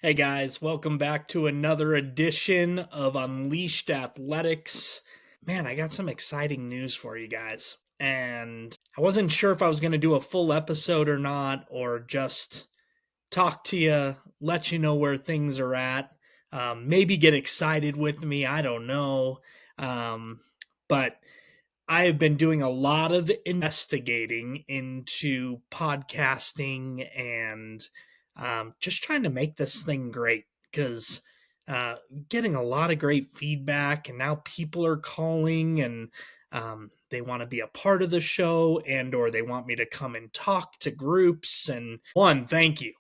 Hey guys, welcome back to another edition of Unleashed Athletics. Man, I got some exciting news for you guys. And I wasn't sure if I was going to do a full episode or not, or just talk to you, let you know where things are at, maybe get excited with me. I don't know. But I have been doing a lot of investigating into podcasting and just trying to make this thing great because uh, getting a lot of great feedback, and now people are calling and they want to be a part of the show and or they want me to come and talk to groups. And one, thank you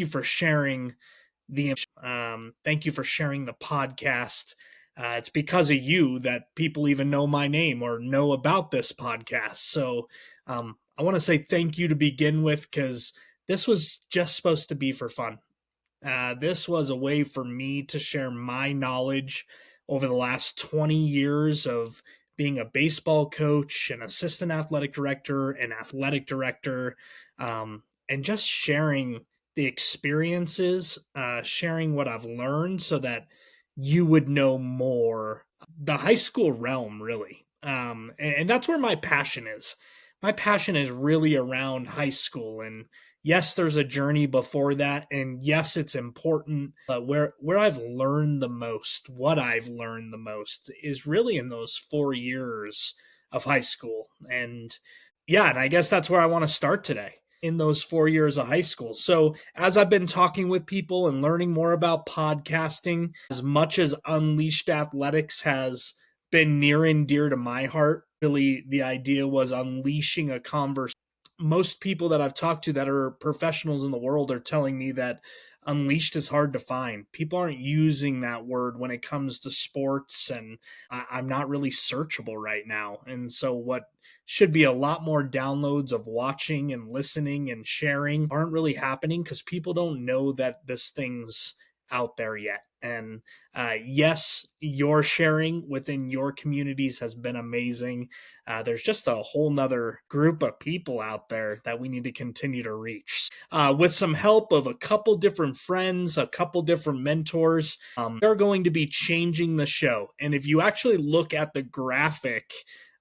for sharing thank you for sharing the podcast. It's because of you that people even know my name or know about this podcast. So I want to say thank you to begin with, because this was just supposed to be for fun. This was a way for me to share my knowledge over the last 20 years of being a baseball coach, an assistant athletic director, an athletic director, and just sharing the experiences, sharing what I've learned so that you would know more. The high school realm, really. And that's where my passion is. My passion is really around high school, and yes, there's a journey before that, and yes, it's important. But where I've learned the most, what I've learned the most, is really in those 4 years of high school. And yeah, and I guess that's where I want to start today, in those 4 years of high school. So as I've been talking with people and learning more about podcasting, as much as Unleashed Athletics has been near and dear to my heart, really the idea was unleashing a conversation. Most people that I've talked to that are professionals in the world are telling me that unleashed is hard to find. People aren't using that word when it comes to sports, and I'm not really searchable right now. And so, what should be a lot more downloads of watching and listening and sharing aren't really happening because people don't know that this thing's out there yet. And yes, your sharing within your communities has been amazing. There's just a whole nother group of people out there that we need to continue to reach. With some help of a couple different friends, a couple different mentors, they're going to be changing the show. And if you actually look at the graphic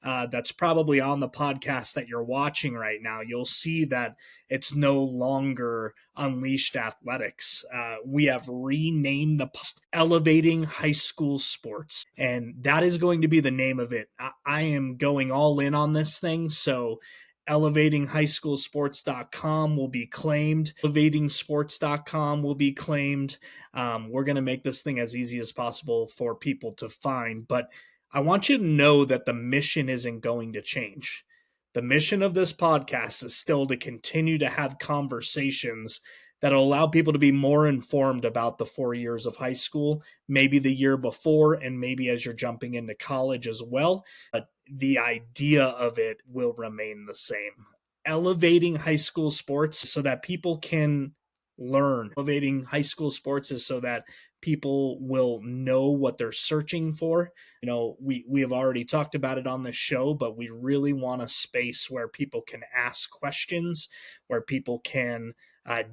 that's probably on the podcast that you're watching right now, you'll see that it's no longer Unleashed Athletics. We have renamed the Elevating High School Sports, and that is going to be the name of it. I am going all in on this thing, so elevatinghighschoolsports.com will be claimed. Elevatingsports.com will be claimed. We're going to make this thing as easy as possible for people to find, but I want you to know that the mission isn't going to change. The mission of this podcast is still to continue to have conversations that'll allow people to be more informed about the 4 years of high school, maybe the year before, and maybe as you're jumping into college as well. But the idea of it will remain the same. Elevating high school sports so that people can learn. Elevating high school sports is so that people will know what they're searching for. You know, we have already talked about it on the show, but we really want a space where people can ask questions, where people can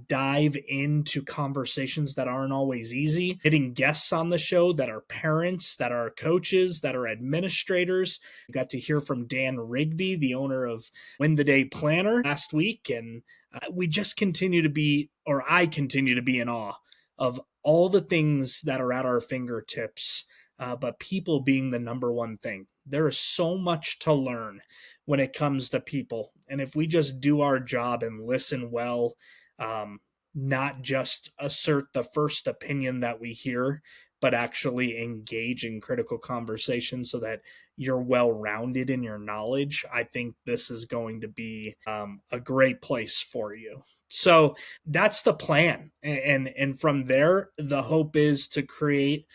dive into conversations that aren't always easy. Getting guests on the show that are parents, that are coaches, that are administrators. We got to hear from Dan Rigby, the owner of Win the Day Planner, last week, and we just continue to be, or I continue to be, in awe of all the things that are at our fingertips, but people being the number one thing. There is so much to learn when it comes to people. And if we just do our job and listen well, um, not just assert the first opinion that we hear, but actually engage in critical conversation so that you're well rounded in your knowledge, I think this is going to be a great place for you. So that's the plan, and from there, the hope is to create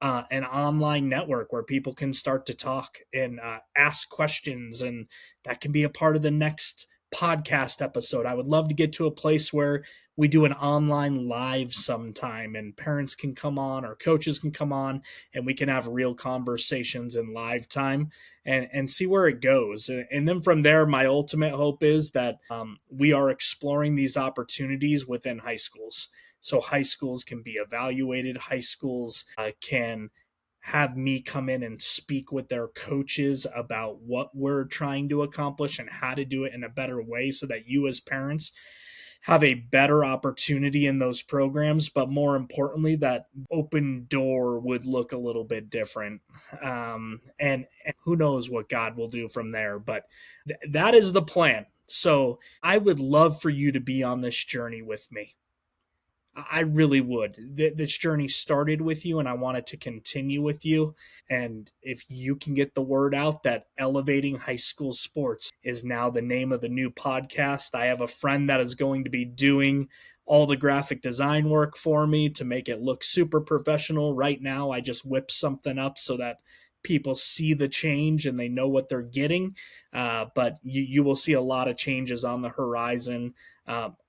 an online network where people can start to talk and ask questions, and that can be a part of the next podcast episode. I would love to get to a place where we do an online live sometime and parents can come on or coaches can come on and we can have real conversations in live time and see where it goes. And then from there, my ultimate hope is that we are exploring these opportunities within high schools. so high schools can be evaluated. High schools can have me come in and speak with their coaches about what we're trying to accomplish and how to do it in a better way so that you as parents have a better opportunity in those programs, but more importantly, that open door would look a little bit different. And who knows what God will do from there, but that is the plan. So I would love for you to be on this journey with me. I really would. This journey started with you, and I want it to continue with you. And if you can get the word out that Elevating High School Sports is now the name of the new podcast, I have a friend that is going to be doing all the graphic design work for me to make it look super professional. Right now, I just whip something up so that people see the change and they know what they're getting. But you will see a lot of changes on the horizon.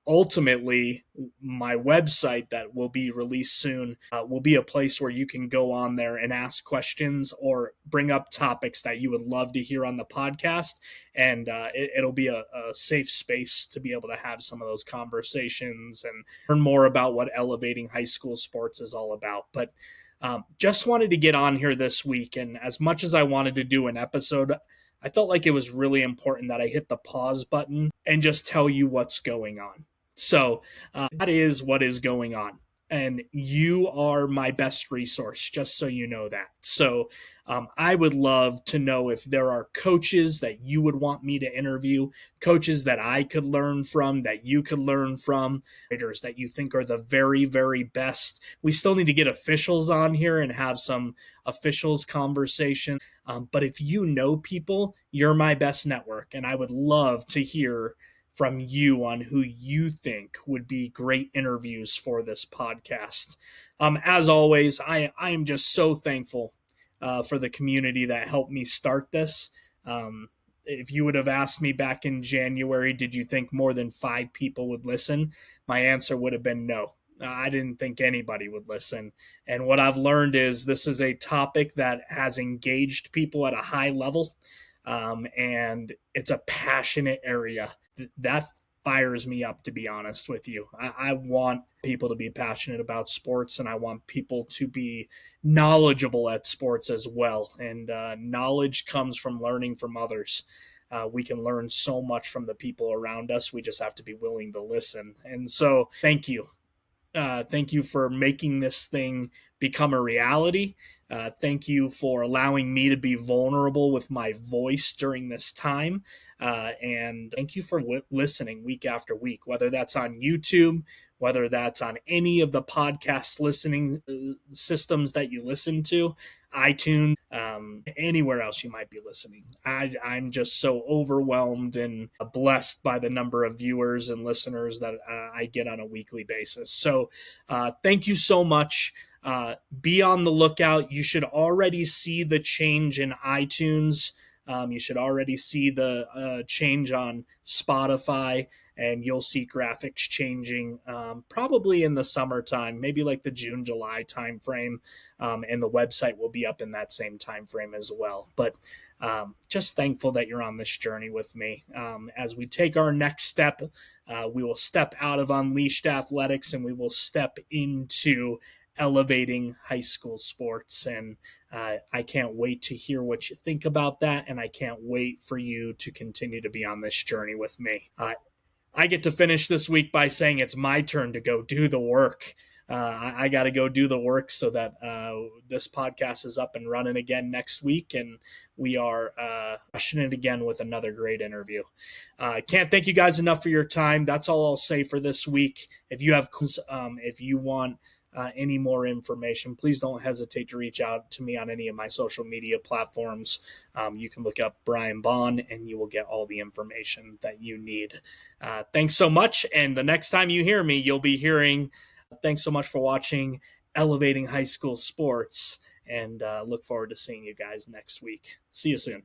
Ultimately, my website that will be released soon will be a place where you can go on there and ask questions or bring up topics that you would love to hear on the podcast. And it'll be a safe space to be able to have some of those conversations and learn more about what Elevating High School Sports is all about. But just wanted to get on here this week. And as much as I wanted to do an episode, I felt like it was really important that I hit the pause button and just tell you what's going on. So that is what is going on. And you are my best resource, just so you know that. So I would love to know if there are coaches that you would want me to interview, coaches that I could learn from, that you could learn from, writers that you think are the very, very best. We still need to get officials on here and have some officials conversation. But if you know people, you're my best network. And I would love to hear from you on who you think would be great interviews for this podcast. As always, I am just so thankful for the community that helped me start this. If you would have asked me back in January, did you think more than 5 people would listen? My answer would have been no. I didn't think anybody would listen. And what I've learned is this is a topic that has engaged people at a high level. And it's a passionate area. That fires me up, to be honest with you. I want people to be passionate about sports, and I want people to be knowledgeable at sports as well. And knowledge comes from learning from others. We can learn so much from the people around us. We just have to be willing to listen. And so thank you. Thank you for making this thing become a reality. Thank you for allowing me to be vulnerable with my voice during this time. And thank you for listening week after week, whether that's on YouTube, whether that's on any of the podcast listening systems that you listen to, iTunes, anywhere else you might be listening. I'm just so overwhelmed and blessed by the number of viewers and listeners that I get on a weekly basis. So thank you so much. Be on the lookout. You should already see the change in iTunes. You should already see the change on Spotify, and you'll see graphics changing probably in the summertime, maybe like the June, July timeframe, and the website will be up in that same time frame as well. But just thankful that you're on this journey with me. As we take our next step, we will step out of Unleashed Athletics and we will step into Elevating High School Sports. And I can't wait to hear what you think about that. And I can't wait for you to continue to be on this journey with me. I get to finish this week by saying it's my turn to go do the work. I got to go do the work so that this podcast is up and running again next week, and we are rushing it again with another great interview. Can't thank you guys enough for your time. That's all I'll say for this week. If you have, if you want any more information, please don't hesitate to reach out to me on any of my social media platforms. You can look up Brian Bond and you will get all the information that you need. Thanks so much. And the next time you hear me, you'll be hearing, thanks so much for watching Elevating High School Sports, and look forward to seeing you guys next week. See you soon.